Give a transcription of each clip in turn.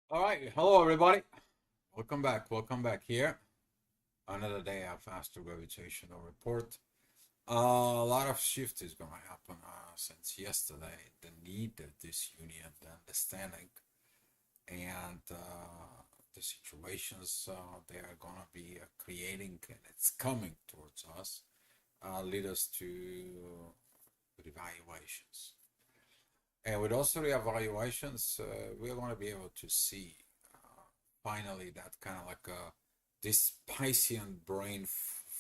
All right, hello everybody. Welcome back. Welcome back here. Another day of Asto-Gravitational report. A lot of shift is gonna happen since yesterday. The need of this union, the understanding, and the situations they are gonna be creating, and it's coming towards us, lead us to evaluations. And with those reevaluations, we're going to be able to see finally that kind of like this Piscean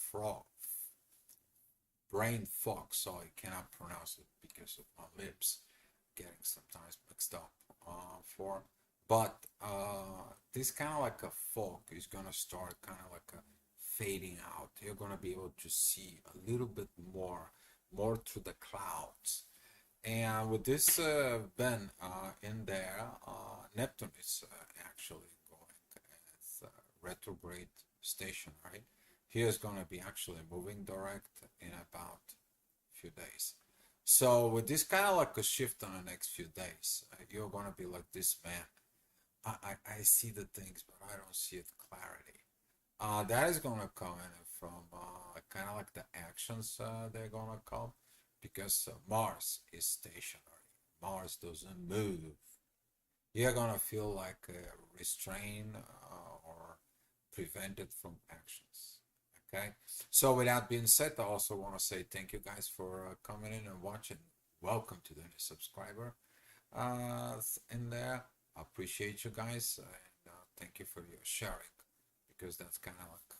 frog, brain fog. So I cannot pronounce it because of my lips getting sometimes mixed up. For but this kind of like a fog is going to start kind of like a fading out. You're going to be able to see a little bit more through the clouds. And with this Ben in there, Neptune is actually going as a retrograde station, right? He is going to be actually moving direct in about a few days. So with this kind of like a shift on the next few days, you're going to be like this man. I see the things, but I don't see it clarity. That is going to come in from kind of like the actions they're going to come because Mars is stationary. Mars doesn't move. You're going to feel like restrained or prevented from actions. Okay. So with that being said, I also want to say thank you guys for coming in and watching. Welcome to the new subscriber in there. I appreciate you guys and thank you for your sharing because that's kind of like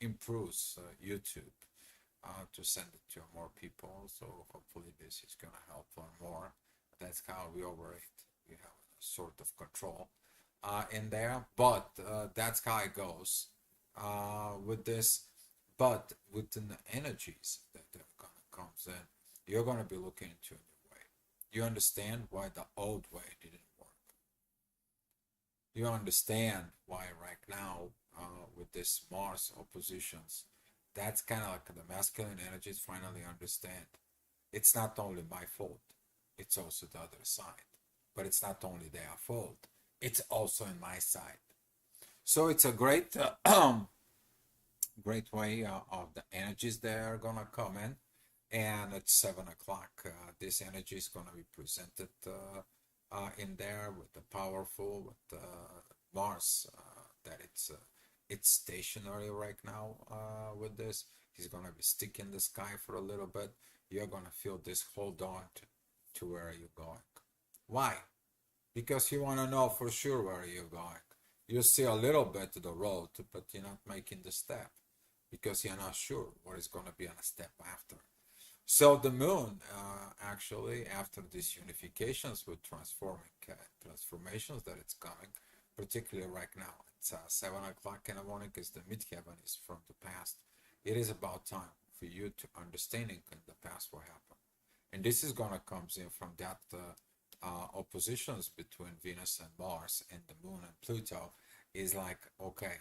improves YouTube to send it to more people. So hopefully this is gonna help more. That's how we operate. We have a sort of control in there, but that's how it goes with this. But within the energies that are gonna comes in, you're gonna be looking into a new way. You understand why the old way didn't work. You understand why right now with this Mars oppositions, that's kind of like the masculine energies finally understand. It's not only my fault, it's also the other side. But it's not only their fault, it's also in my side. So it's a great, great way of the energies that are gonna come in. And at 7 o'clock, this energy is gonna be presented in there with the powerful, with Mars, that it's stationary right now with this. He's gonna be stick in the sky for a little bit. You're gonna feel this hold on to where you're going. Why? Because you wanna know for sure where you're going. You see a little bit of the road, but you're not making the step because you're not sure what is gonna be on a step after. So the moon, actually, after these unifications with transformations that it's coming, particularly right now, it's 7 o'clock in the morning because the midheaven is from the past. It is about time for you to understanding in the past what happened, and this is gonna comes in from that oppositions between Venus and Mars and the moon and Pluto is like okay,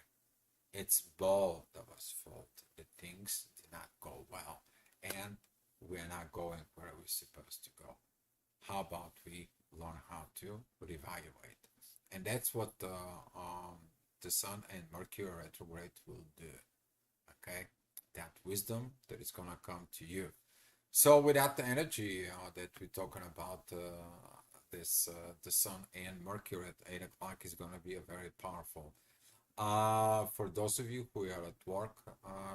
it's both of us fault. The things did not go well, and we're not going where we're supposed to go. How about we learn how to reevaluate? And that's what the Sun and Mercury retrograde will do. Okay, that wisdom that is gonna come to you. So without the energy that we're talking about, this the Sun and Mercury at 8 o'clock is gonna be a very powerful. For those of you who are at work,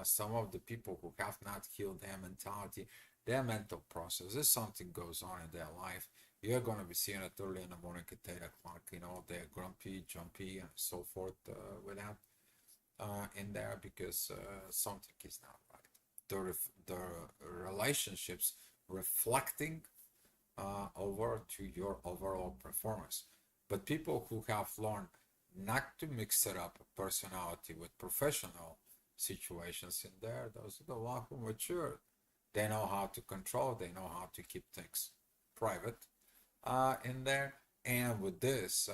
some of the people who have not healed their mentality, their mental processes, something goes on in their life. You're going to be seeing it early in the morning at 8 o'clock. You know, they're grumpy, jumpy, and so forth with that in there because something is not right. The relationships reflecting over to your overall performance. But people who have learned not to mix it up personality with professional situations in there, those are the ones who mature. They know how to control, they know how to keep things private in there. And with this,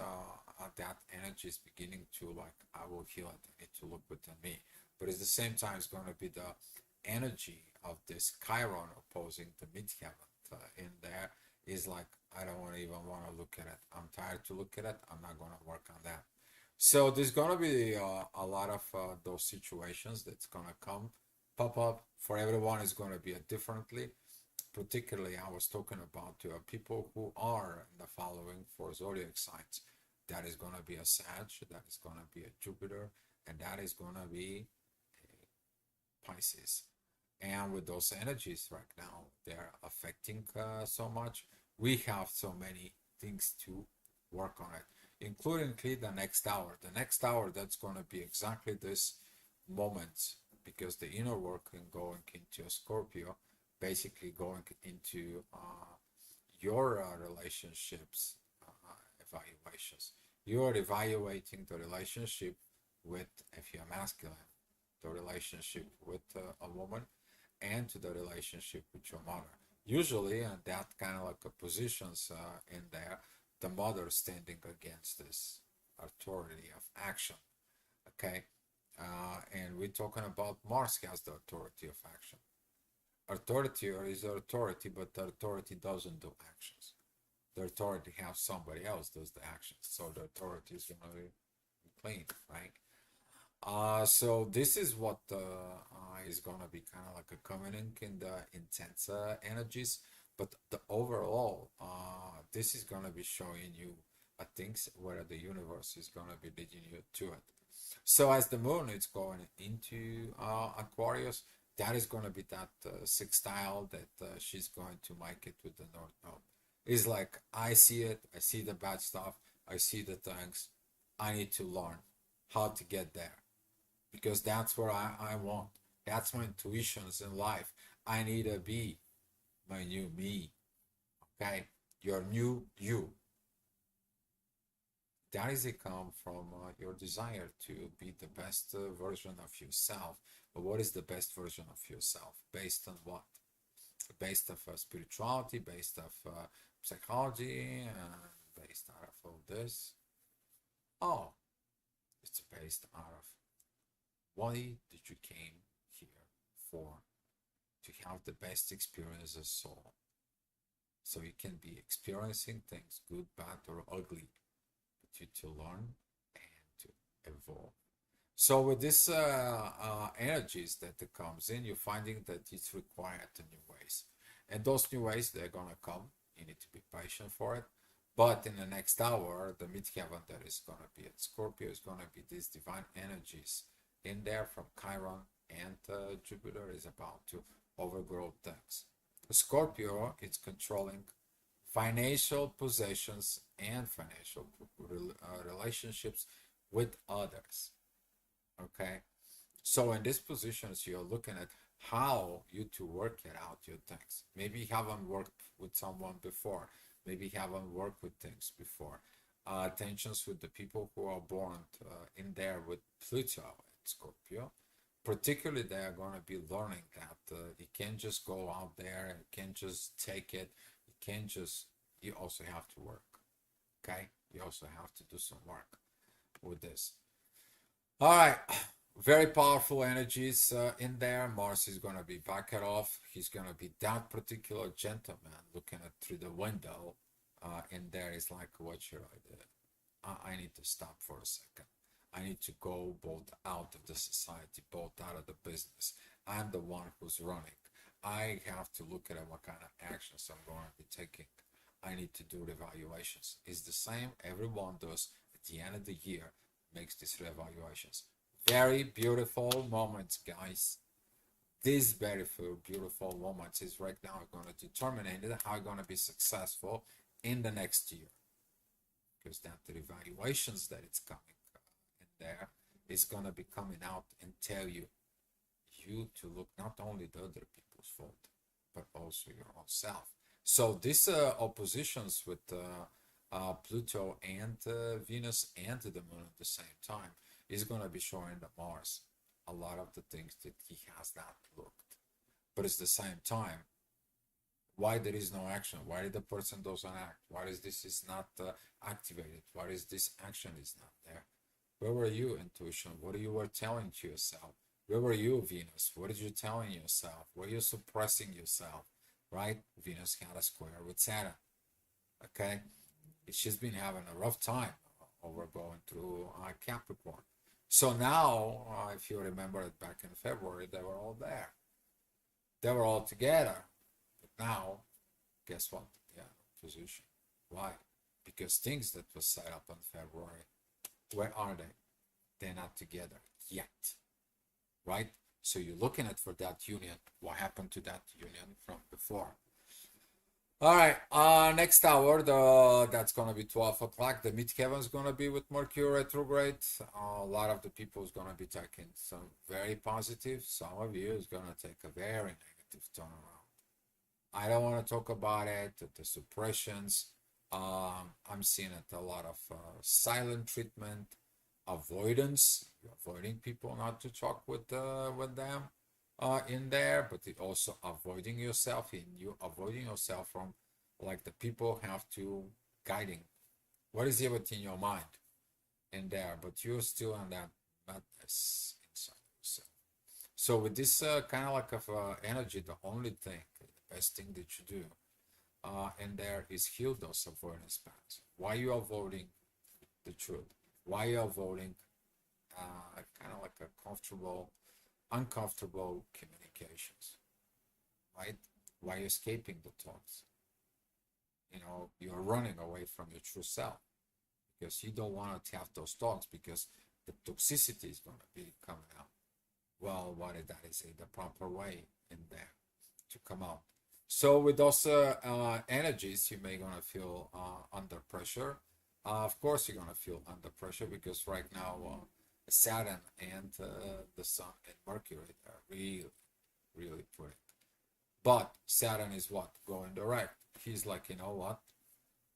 that energy is beginning to like, I will heal it, I need to look within me. But at the same time, it's going to be the energy of this Chiron opposing the midheaven in there is like I don't even want to look at it. I'm tired to look at it. I'm not going to work on that. So there's going to be a lot of those situations that's going to come, pop up. For everyone, is going to be a differently. Particularly, I was talking about people who are in the following for zodiac signs. That is going to be a Sag, that is going to be a Jupiter, and that is going to be a Pisces. And with those energies right now, they're affecting so much. We have so many things to work on it, including the next hour. The next hour, that's going to be exactly this moment, because the inner working going into a Scorpio, basically going into your relationships evaluations. You're evaluating the relationship with, if you're masculine, the relationship with a woman, and to the relationship with your mother. Usually, that kind of like a positions in there, the mother standing against this authority of action. Okay, and we're talking about Mars has the authority of action. Authority is authority, but the authority doesn't do actions. The authority has somebody else does the actions, so the authority is going to be clean, right? So this is what is gonna be kind of like a coming in the intense energies, but the overall, this is gonna be showing you things where the universe is gonna be leading you to it. So as the moon is going into Aquarius, that is gonna be that sextile that she's going to make it with the North Node. It's like I see it, I see the bad stuff, I see the things, I need to learn how to get there because that's where I want. That's my intuitions in life. I need to be my new me. Okay, your new you. That is a come from your desire to be the best version of yourself. But what is the best version of yourself? Based on what? Based of spirituality, based of psychology, based out of all this. Oh, it's based out of why did you came here for? To have the best experience as soul. So you can be experiencing things, good, bad, or ugly, but you to learn and to evolve. So with this energies that comes in, you're finding that it's required in new ways. And those new ways, they're going to come. You need to be patient for it. But in the next hour, the midheaven that is going to be at Scorpio is going to be these divine energies in there from Chiron, and Jupiter is about to overgrow things. Scorpio is controlling financial possessions and financial relationships with others. Okay, so in these positions, you're looking at how you to work it out your things. Maybe you haven't worked with someone before. Maybe you haven't worked with things before. Tensions with the people who are born in there with Pluto and Scorpio. Particularly, they are going to be learning that you can't just go out there and you can't just take it. You can't just, you also have to work. Okay? You also have to do some work with this. All right, very powerful energies in there. Mars is going to be back it off. He's going to be that particular gentleman looking at through the window. In there is like, what should I do? I need to stop for a second. I need to go both out of the society, both out of the business. I'm the one who's running. I have to look at what kind of actions I'm going to be taking. I need to do evaluations. It's the same everyone does at the end of the year, makes these reevaluations. Very beautiful moments, guys. These very beautiful moments is right now going to determine how you're going to be successful in the next year. Because that the evaluations that it's coming in there is going to be coming out and tell you to look not only the other people's fault, but also your own self. So these oppositions with Pluto and Venus and the Moon at the same time is going to be showing the Mars a lot of the things that he has not looked. But at the same time, why there is no action? Why the person doesn't act? Why is this is not activated? Why is this action is not there? Where were you, intuition? What you were telling to yourself? Where were you, Venus? What are you telling yourself? Were you suppressing yourself? Right? Venus had a square with Saturn. Okay, she's been having a rough time over going through Capricorn. So now, if you remember it back in February, they were all there. They were all together. But now, guess what? They are in opposition. Why? Because things that were set up in February, where are they? They're not together yet, right? So you're looking at for that union. What happened to that union from before? All right. Next hour, that's gonna be 12 o'clock. The midheaven is gonna be with Mercury retrograde. A lot of the people is gonna be taking some very positive. Some of you is gonna take a very negative turnaround. I don't want to talk about it. The suppressions. I'm seeing it a lot of silent treatment, avoidance. You're avoiding people not to talk with them in there, but it also avoiding yourself. In you avoiding yourself from like the people have to guiding. What is it within your mind in there? But you're still on that madness inside yourself. So with this kind of like of energy, the only thing, the best thing that you do in there is heal those avoidance patterns. Why you avoiding the truth? Why you avoiding kind of like a comfortable, uncomfortable communications, right? Why you escaping the thoughts? You know, you're running away from your true self because you don't want to have those thoughts because the toxicity is going to be coming out. Well, what did that say? The proper way in there to come out. So with those energies, you may gonna feel under pressure. Of course, you're gonna feel under pressure because right now Saturn and the Sun and Mercury are really, really putting. But Saturn is what? Going direct. He's like, you know what?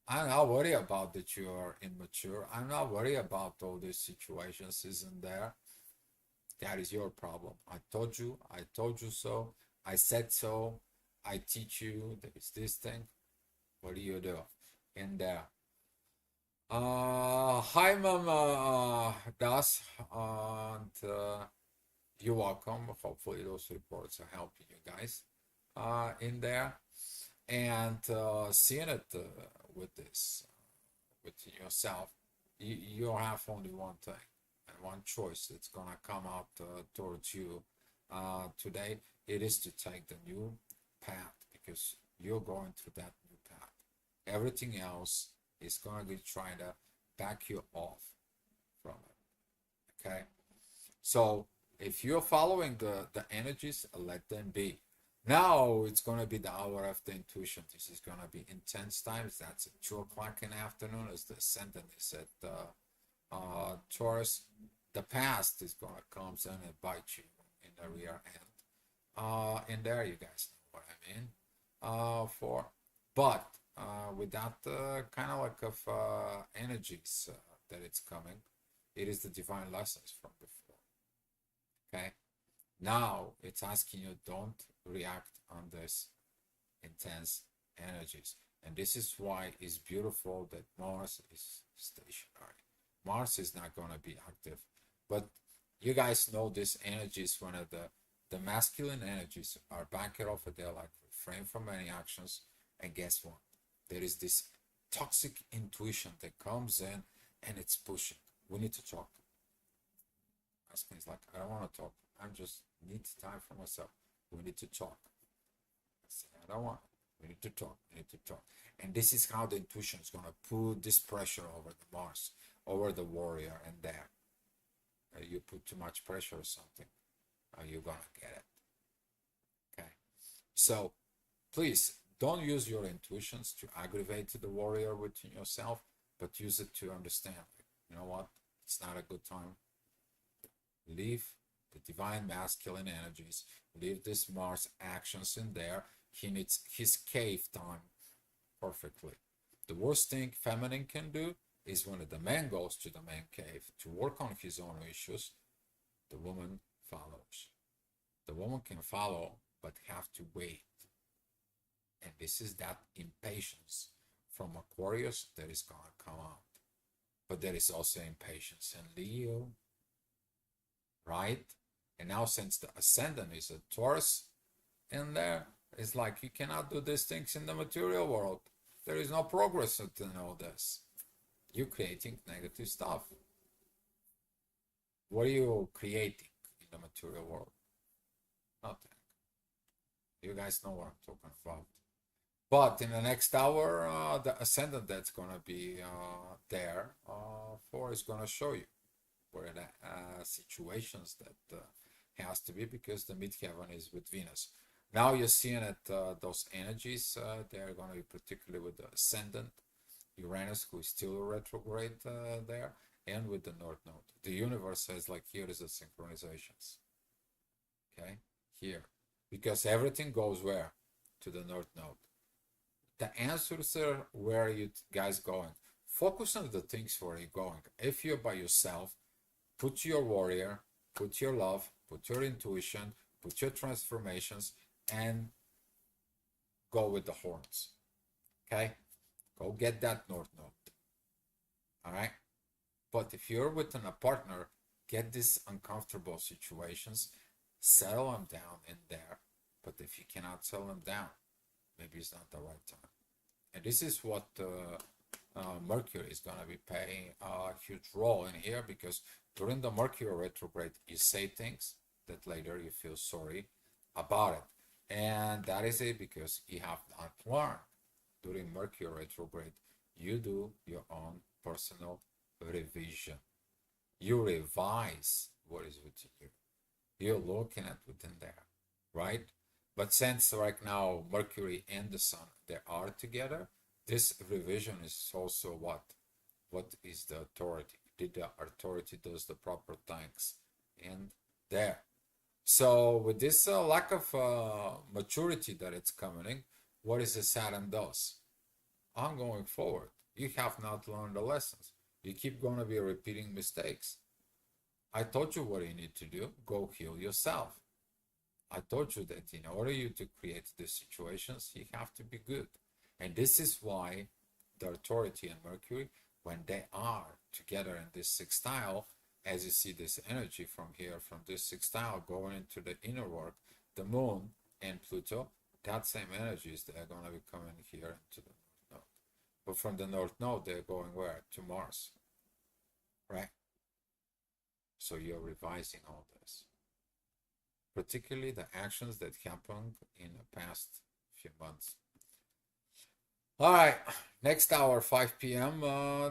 I'm not worried about that you are immature. I'm not worried about all these situations isn't there. That is your problem. I told you so. I said so. I teach you there's this thing. What do you do? And hi, Mom, Das, and you're welcome. Hopefully, those reports are helping you guys in there. And seeing it with this, within yourself, you have only one thing and one choice that's gonna come out towards you today. It is to take the new path because you're going through that new path. Everything else is going to be trying to back you off from it. Okay, so if you're following the energies, let them be. Now it's going to be the hour of the intuition. This is going to be intense times. That's at 2 o'clock in the afternoon as the ascendant is at Taurus. The past is going to come in and bite you in the rear end. And there you guys know what I mean. But with that kind of like of energies that it's coming, it is the divine lessons from before. Okay, now it's asking you don't react on this intense energies, and this is why it's beautiful that Mars is stationary. Mars is not going to be active, but you guys know this energy is one of the masculine energies are back it off of there, like refrain from any actions. And guess what? There is this toxic intuition that comes in and it's pushing. We need to talk. Masculine is like, I don't want to talk. I just need time for myself. We need to talk. I say, I don't want. We need to talk. We need to talk. And this is how the intuition is going to put this pressure over the Mars, over the warrior, and there. You put too much pressure or something, you're going to get it. Okay. So please don't use your intuitions to aggravate the warrior within yourself, but use it to understand, you know what? It's not a good time. Leave the divine masculine energies, leave this Mars actions in there. He needs his cave time perfectly. The worst thing feminine can do is when the man goes to the man cave to work on his own issues, the woman follows. The woman can follow, but have to wait. And this is that impatience from Aquarius that is going to come out. But there is also impatience in Leo, right? And now since the ascendant is a Taurus in there, it's like you cannot do these things in the material world. there is no progress in all this. You're creating negative stuff. What are you creating in the material world? Nothing. You guys know what I'm talking about. But in the next hour, the ascendant that's going to be there for is going to show you where the situations that has to be, because the midheaven is with Venus. Now you're seeing that those energies, they're going to be particularly with the ascendant, Uranus, who is still retrograde there, and with the North Node. The universe says, like, here is the synchronizations. Okay, here. Because everything goes where? To the North Node. The answers are, where are you guys going? Focus on the things where you're going. If you're by yourself, put your warrior, put your love, put your intuition, put your transformations, and go with the horns. Okay? Go get that North Node. All right? But if you're with a partner, get these uncomfortable situations, settle them down in there. But if you cannot settle them down, maybe it's not the right time. And this is what Mercury is going to be playing a huge role in here, because during the Mercury retrograde, you say things that later you feel sorry about it. And that is it, because you have not learned. During Mercury retrograde, you do your own personal revision. You revise what is within you. You're looking at within there, right? But since right now Mercury and the Sun, they are together, this revision is also what? What is the authority? Did the authority does the proper things in there? So with this lack of maturity that it's coming in, what is the Saturn does? I'm going forward. You have not learned the lessons. You keep going to be repeating mistakes. I told you what you need to do. Go heal yourself. I told you that in order you to create these situations, you have to be good. And this is why the authority and Mercury, when they are together in this sextile, as you see this energy from here, from this sextile going into the inner work, the moon and Pluto, that same energies that are going to be coming here into the North Node. But from the North Node, they're going where? To Mars, right? So you're revising all this, particularly the actions that happened in the past few months. All right, next hour, 5 p.m.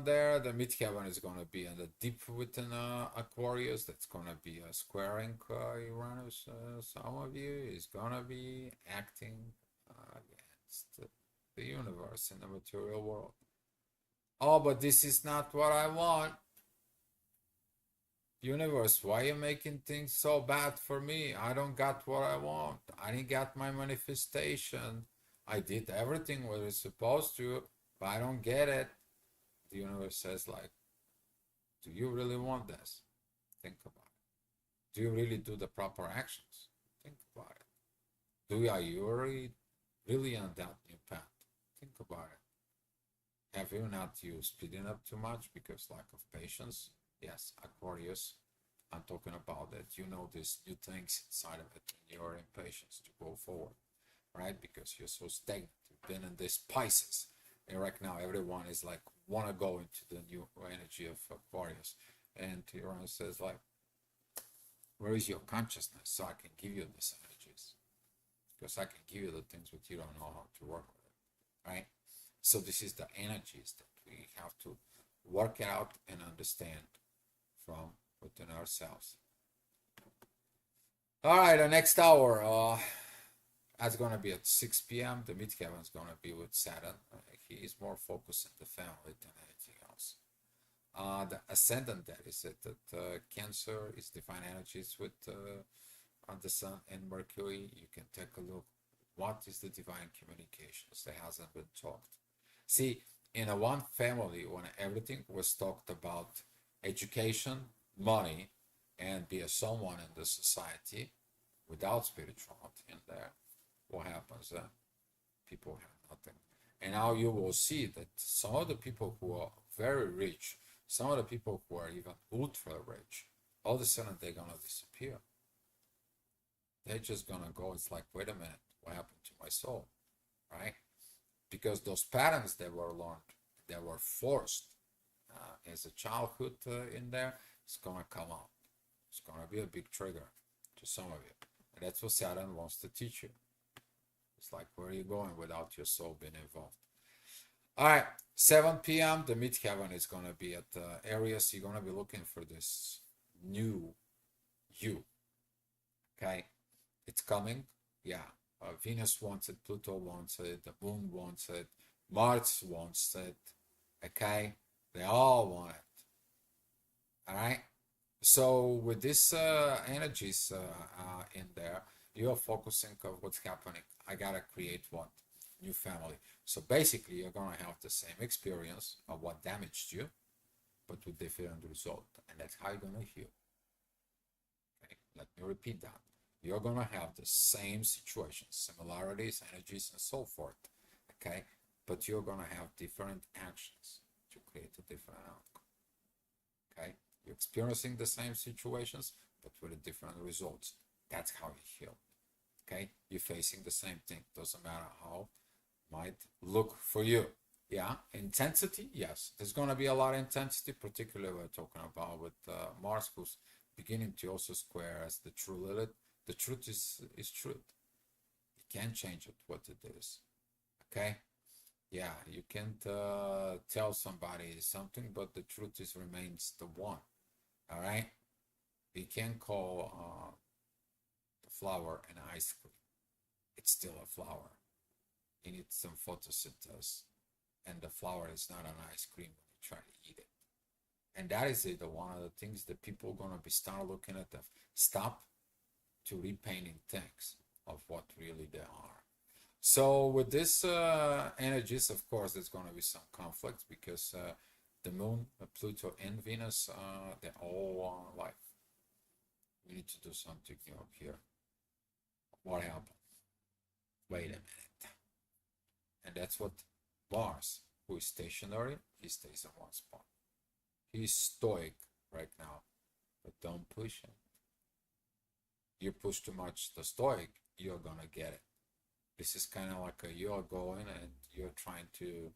There, the midheaven is going to be in the deep within Aquarius. That's going to be squaring Uranus. Some of you is going to be acting against the universe in the material world. Oh, but this is not what I want. Universe, why are you making things so bad for me? I don't got what I want. I didn't get my manifestation. I did everything what it's supposed to, but I don't get it. The universe says, like, do you really want this? Think about it. Do you really do the proper actions? Think about it. Are you really on that new path? Think about it. Have you not you speeding up too much because lack of patience? Yes, Aquarius, I'm talking about that. You know these new things inside of it, and you're impatient to go forward, right? Because you're so stagnant. You've been in this Pisces, and right now everyone is like want to go into the new energy of Aquarius, and Uranus says like, where is your consciousness so I can give you these energies? Because I can give you the things but you don't know how to work with it, right? So this is the energies that we have to work out and understand from within ourselves. All right, the next hour, that's going to be at 6 p.m. The midheaven is going to be with Saturn. He is more focused on the family than anything else. The ascendant that is at Cancer is divine energies with on the Sun and Mercury. You can take a look. What is the divine communications that hasn't been talked? See, in a one family, when everything was talked about education, money, and be a someone in the society without spirituality in there, what happens then? People have nothing. And now you will see that some of the people who are very rich, some of the people who are even ultra rich, all of a sudden they're going to disappear. They're just going to go. It's like, wait a minute, what happened to my soul, right? because those patterns that were learned, that were forced as a childhood in there, it's gonna come out. It's gonna be a big trigger to some of you, and that's what Saturn wants to teach you. It's like, where are you going without your soul being involved? All right, 7 p.m. the midheaven is gonna be at Aries. You're gonna be looking for this new you. Okay, it's coming. Yeah, Venus wants it, Pluto wants it, the Moon wants it, Mars wants it. Okay, they all want it. All right. So with these energies in there, you are focusing on what's happening. I gotta create what? New family. So basically, you're gonna have the same experience of what damaged you, but with different result, and that's how you're gonna heal. Okay, let me repeat that. You're gonna have the same situations, similarities, energies, and so forth. Okay, but you're gonna have different actions to create a different outcome. Okay, you're experiencing the same situations, but with different results. That's how you heal. Okay, you're facing the same thing. Doesn't matter how it might look for you. Yeah, intensity. Yes, there's gonna be a lot of intensity, particularly we're talking about with Mars, who's beginning to also square as the true Lilith. The truth is truth. You can't change it what it is. Okay. Yeah, you can't tell somebody something, but the truth is remains the one. All right. You can't call the flower an ice cream. It's still a flower. You need some photosynthesis, and the flower is not an ice cream when you try to eat it. And that is it. One of the things that people are gonna be start looking at. Stop to repainting things of what really they are. So with this energies, of course, there's going to be some conflicts because the Moon, Pluto, and Venus, they're all like, we need to do something new here. What happened? Wait a minute. And that's what Mars, who is stationary, he stays in one spot. He's stoic right now, but don't push him. You push too much the stoic, you're gonna get it. This is kind of like you're going and you're trying to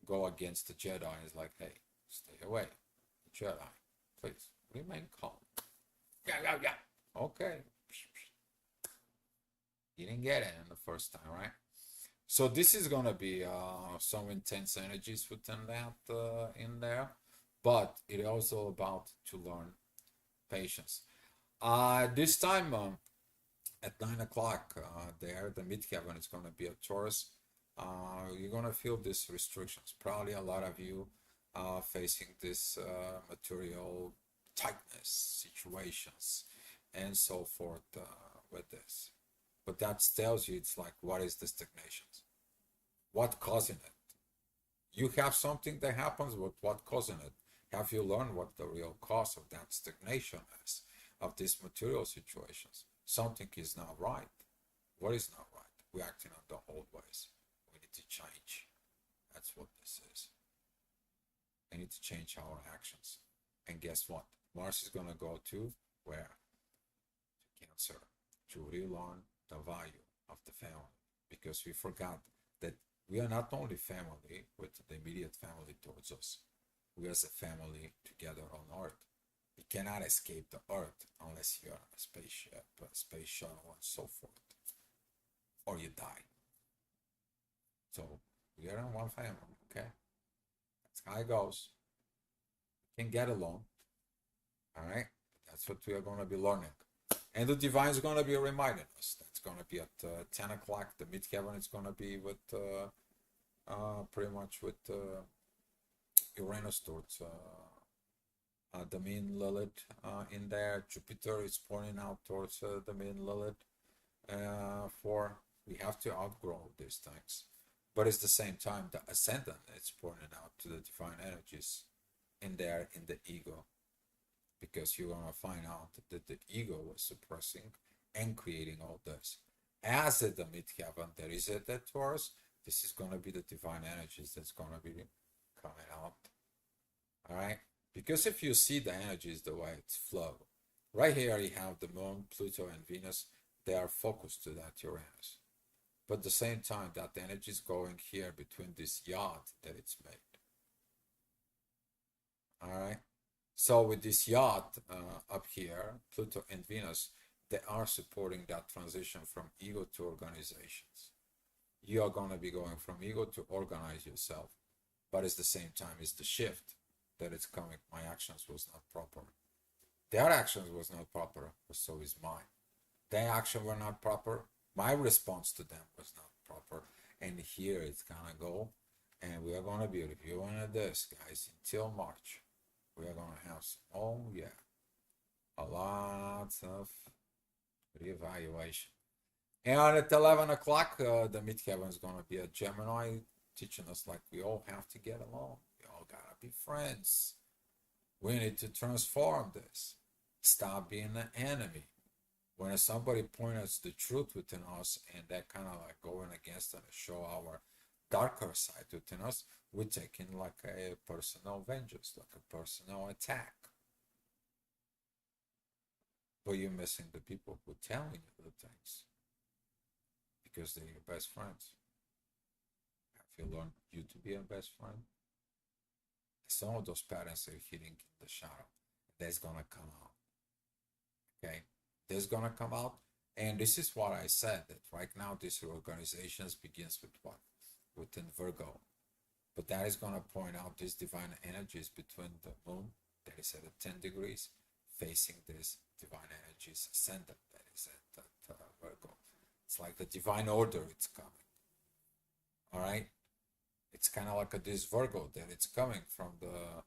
go against the Jedi. It's like, hey, stay away, Jedi, please remain calm. Yeah. Okay. You didn't get it in the first time, right? So this is gonna be some intense energies within that in there, but it's also about to learn patience. This time at 9 o'clock there, the midheaven is going to be a Taurus. You're going to feel these restrictions. Probably a lot of you are facing this material tightness situations and so forth with this. But that tells you, it's like, what is the stagnation? What causing it? You have something that happens, but what causing it? Have you learned what the real cause of that stagnation is, of these material situations? Something is not right. What is not right? We're acting on the old ways. We need to change. That's what this is. We need to change our actions. And guess what? Mars is going to go to where? To Cancer. To relearn the value of the family. Because we forgot that we are not only family with the immediate family towards us. We as a family together on Earth. You cannot escape the Earth unless you're on a spaceship, a space shuttle, and so forth. Or you die. So we are in one family, okay? That's how it goes. You can get along. All right? That's what we are going to be learning. And the divine is going to be reminding us. That's going to be at 10 o'clock. The midheaven is going to be with pretty much with Uranus towards the mean Lilith in there. Jupiter is pointing out towards the mean Lilith. For we have to outgrow these things, but it's the same time the ascendant is pointing out to the divine energies in there in the ego, because you're gonna find out that the ego was suppressing and creating all this. As at the midheaven, there is a that Taurus. This is gonna be the divine energies that's gonna be coming out. All right. Because if you see the energies the way it's flow, right here you have the Moon, Pluto, and Venus. They are focused to that Uranus. but at the same time, that energy is going here between this yacht that it's made. All right. So with this yacht up here, Pluto and Venus, they are supporting that transition from ego to organizations. You are going to be going from ego to organize yourself, but at the same time, it's the shift that it's coming. My actions was not proper. Their actions was not proper, but so is mine. Their actions were not proper. My response to them was not proper. And here it's gonna go, and we are gonna be reviewing this, guys, until March. We are gonna have some, oh yeah, a lot of reevaluation. And at 11 o'clock, the midheaven is gonna be a Gemini, teaching us like we all have to get along. We all gotta be friends. We need to transform this. Stop being an enemy. When somebody points us the truth within us and that kind of like going against and show our darker side within us, we're taking like a personal vengeance, like a personal attack. But you're missing the people who are telling you the things because they're your best friends. Have you learned you to be a best friend? Some of those patterns are hidden in the shadow. That's gonna come out. Okay, this is gonna come out, and this is what I said, that right now this reorganizations begins with what? Within Virgo, but that is gonna point out these divine energies between the moon that is at 10 degrees facing this divine energies ascendant that is at Virgo. It's like the divine order, it's coming. All right, it's kind of like this Virgo that it's coming from the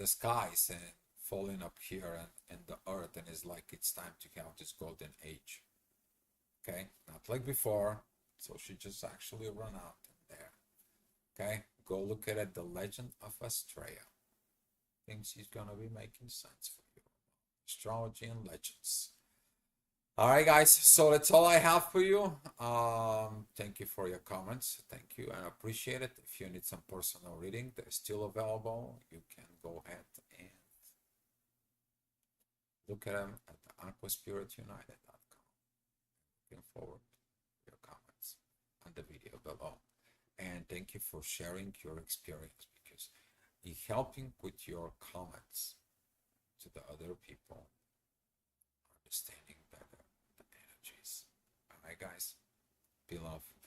skies and falling up here and the earth, and it's like it's time to have this golden age. Okay, not like before. So she just actually run out in there. Okay, go look at it, the legend of Astrea. I think she's gonna be making sense for you. Astrology and legends. All right, guys. So that's all I have for you. Thank you for your comments. Thank you and appreciate it. If you need some personal reading, they're still available. You can go ahead and look at them at the aquaspiritunited.com. Looking forward to your comments on the video below. And thank you for sharing your experience, because it's helping with your comments to the other people understanding better the energies. All right, guys. Be love.